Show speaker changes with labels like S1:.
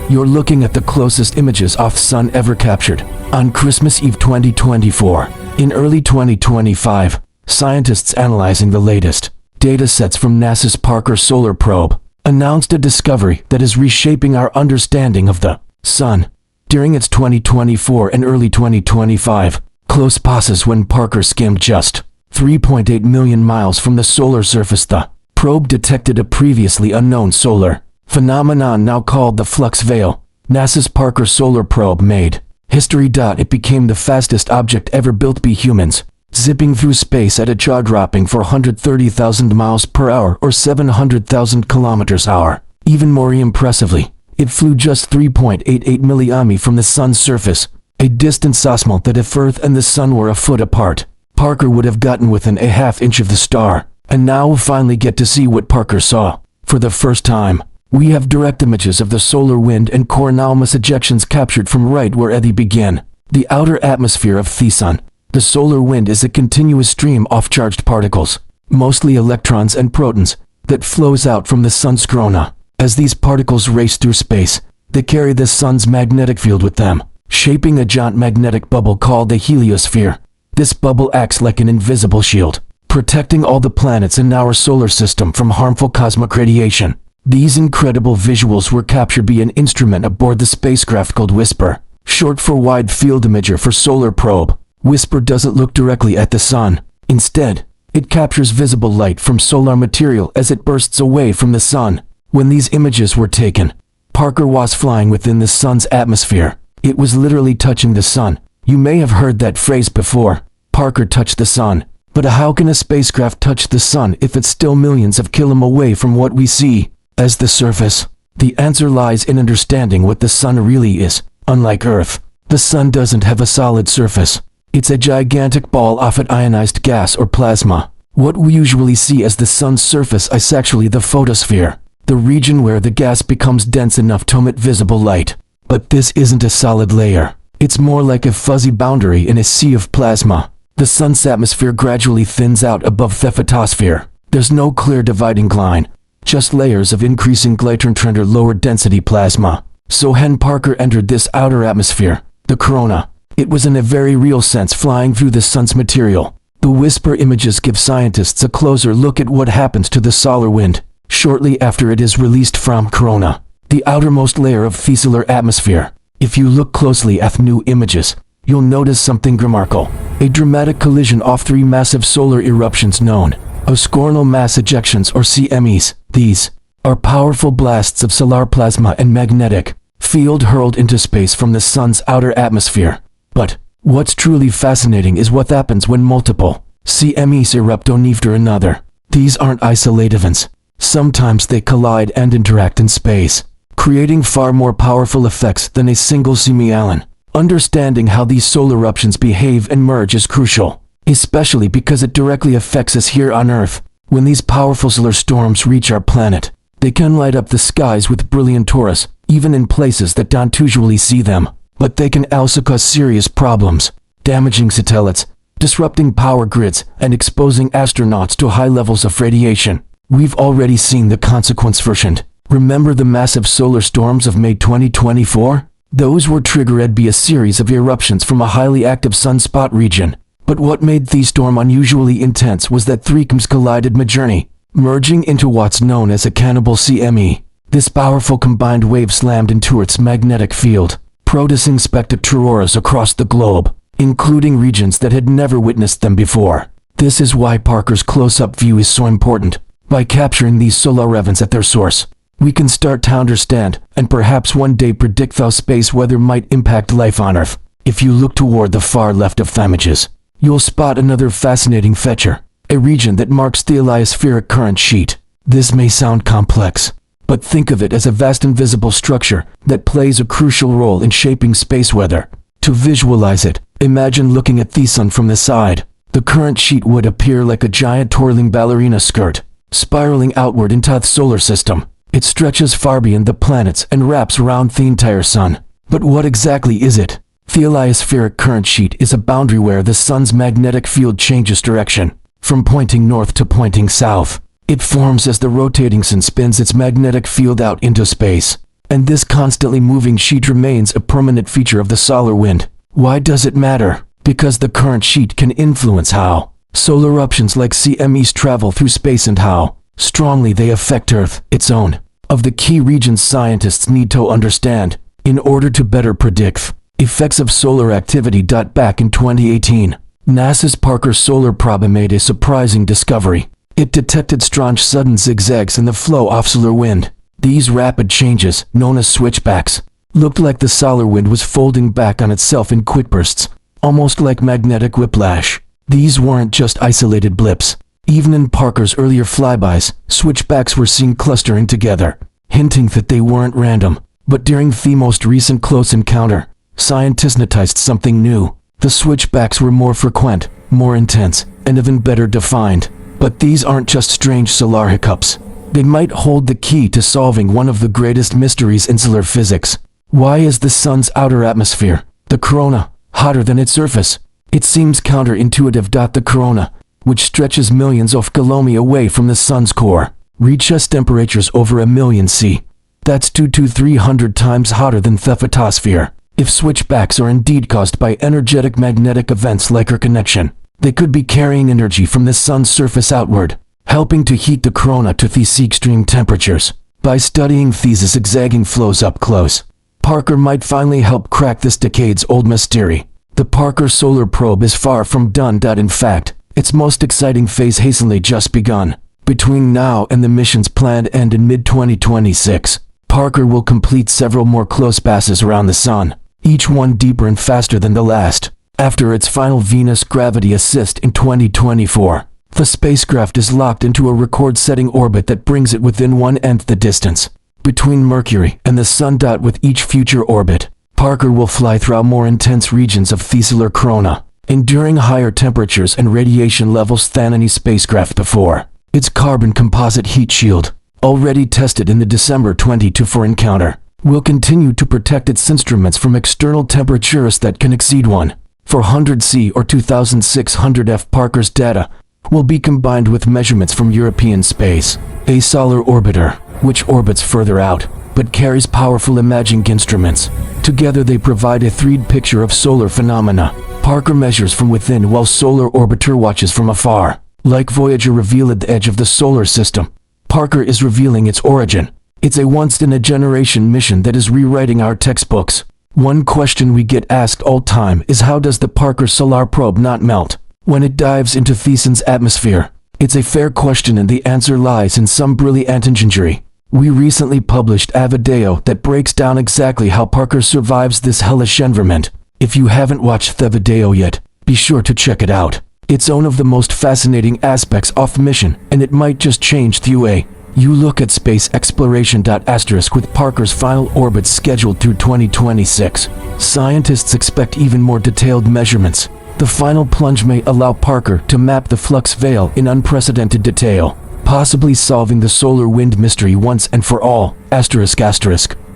S1: You're looking at the closest images of the Sun ever captured. On Christmas Eve 2024, in early 2025, scientists analyzing the latest data sets from NASA's Parker Solar Probe announced a discovery that is reshaping our understanding of the Sun. During its 2024 and early 2025 close passes when Parker skimmed just 3.8 million miles from the solar surface, the probe detected a previously unknown solar phenomenon now called the flux veil. NASA's Parker Solar Probe made history. It became the fastest object ever built by humans, zipping through space at a jaw-dropping 430,000 miles per hour or 700,000 kilometers per hour. Even more impressively, it flew just 3.88 milliami from the Sun's surface, a distance so small that if Earth and the Sun were a foot apart, Parker would have gotten within a half-inch of the star. And now we'll finally get to see what Parker saw. For the first time, we have direct images of the solar wind and core anomalous ejections captured from right where they begin, the outer atmosphere of the Sun. The solar wind is a continuous stream of charged particles, mostly electrons and protons, that flows out from the Sun's corona. As these particles race through space, they carry the Sun's magnetic field with them, shaping a giant magnetic bubble called the heliosphere. This bubble acts like an invisible shield, protecting all the planets in our solar system from harmful cosmic radiation. These incredible visuals were captured by an instrument aboard the spacecraft called WISPR, short for Wide Field Imager for Solar Probe. WISPR doesn't look directly at the Sun. Instead, it captures visible light from solar material as it bursts away from the Sun. When these images were taken, Parker was flying within the Sun's atmosphere. It was literally touching the Sun. You may have heard that phrase before. Parker touched the Sun. But how can a spacecraft touch the Sun if it's still millions of kilometers away from what we see as the surface? The answer lies in understanding what the Sun really is. Unlike Earth, the Sun doesn't have a solid surface. It's a gigantic ball of ionized gas or plasma. What we usually see as the Sun's surface is actually the photosphere, the region where the gas becomes dense enough to emit visible light. But this isn't a solid layer. It's more like a fuzzy boundary in a sea of plasma. The Sun's atmosphere gradually thins out above the photosphere. There's no clear dividing line, just layers of increasing trend or lower density plasma. So when Parker entered this outer atmosphere, the corona, it was in a very real sense flying through the Sun's material. The WISPR images give scientists a closer look at what happens to the solar wind shortly after it is released from corona, the outermost layer of the solar atmosphere. If you look closely at new images, you'll notice something remarkable. A dramatic collision of three massive solar eruptions known as coronal mass ejections or CMEs. These are powerful blasts of solar plasma and magnetic field hurled into space from the Sun's outer atmosphere. But what's truly fascinating is what happens when multiple CMEs erupt one after another. These aren't isolated events. Sometimes they collide and interact in space, creating far more powerful effects than a single CME. Understanding how these solar eruptions behave and merge is crucial, especially because it directly affects us here on Earth. When these powerful solar storms reach our planet, they can light up the skies with brilliant auroras, even in places that don't usually see them. But they can also cause serious problems, damaging satellites, disrupting power grids, and exposing astronauts to high levels of radiation. We've already seen the consequence firsthand. Remember the massive solar storms of May 2024? Those were triggered by a series of eruptions from a highly active sunspot region. But what made the storm unusually intense was that three CMEs collided mid-journey, merging into what's known as a cannibal CME. This powerful combined wave slammed into Earth's magnetic field, producing spectacular auroras across the globe, including regions that had never witnessed them before. This is why Parker's close-up view is so important. By capturing these solar events at their source, we can start to understand, and perhaps one day predict how space weather might impact life on Earth. If you look toward the far left of the images, you'll spot another fascinating feature, a region that marks the heliospheric current sheet. This may sound complex, but think of it as a vast invisible structure that plays a crucial role in shaping space weather. To visualize it, imagine looking at the Sun from the side. The current sheet would appear like a giant twirling ballerina skirt, spiraling outward into the solar system. It stretches far beyond the planets and wraps around the entire Sun. But what exactly is it? The heliospheric current sheet is a boundary where the Sun's magnetic field changes direction, from pointing north to pointing south. It forms as the rotating Sun spins its magnetic field out into space. And this constantly moving sheet remains a permanent feature of the solar wind. Why does it matter? Because the current sheet can influence how solar eruptions like CMEs travel through space and how strongly they affect Earth, its own of the key regions scientists need to understand in order to better predict effects of solar activity. Back in 2018, NASA's Parker Solar Probe made a surprising discovery. It detected strange sudden zigzags in the flow of solar wind. These rapid changes, known as switchbacks, looked like the solar wind was folding back on itself in quick bursts, almost like magnetic whiplash. These weren't just isolated blips. Even in Parker's earlier flybys, switchbacks were seen clustering together, hinting that they weren't random. But during the most recent close encounter, scientists noticed something new. The switchbacks were more frequent, more intense, and even better defined. But these aren't just strange solar hiccups. They might hold the key to solving one of the greatest mysteries in solar physics. Why is the sun's outer atmosphere, the corona, hotter than its surface? It seems counterintuitive. The corona, which stretches millions of kilometers away from the sun's core, reaches temperatures over 1,000,000 C. That's 200 to 300 times hotter than the photosphere. If switchbacks are indeed caused by energetic magnetic events like our connection, they could be carrying energy from the sun's surface outward, helping to heat the corona to these extreme temperatures. By studying these zigzagging flows up close, Parker might finally help crack this decades-old mystery. The Parker Solar Probe is far from done. In fact, its most exciting phase hastily just begun. Between now and the mission's planned end in mid-2026, Parker will complete several more close passes around the sun, each one deeper and faster than the last. After its final Venus gravity assist in 2024, the spacecraft is locked into a record-setting orbit that brings it within 1/10 the distance between Mercury and the Sun. With each future orbit, Parker will fly through more intense regions of the solar corona, enduring higher temperatures and radiation levels than any spacecraft before. Its carbon composite heat shield, already tested in the December 2024 encounter, will continue to protect its instruments from external temperatures that can exceed 1,400 C or 2,600 F. Parker's data will be combined with measurements from European Space, a solar orbiter, which orbits further out, but carries powerful imaging instruments. Together they provide a 3D picture of solar phenomena. Parker measures from within while Solar Orbiter watches from afar. Like Voyager revealed the edge of the solar system, Parker is revealing its origin. It's a once-in-a-generation mission that is rewriting our textbooks. One question we get asked all time is, how does the Parker Solar Probe not melt when it dives into the sun's atmosphere? It's a fair question, and the answer lies in some brilliant engineering. We recently published a video that breaks down exactly how Parker survives this hellish environment. If you haven't watched the video yet, be sure to check it out. It's one of the most fascinating aspects of the mission, and it might just change the way you look at space exploration. With Parker's final orbit scheduled through 2026, scientists expect even more detailed measurements. The final plunge may allow Parker to map the flux veil in unprecedented detail, possibly solving the solar wind mystery once and for all. ****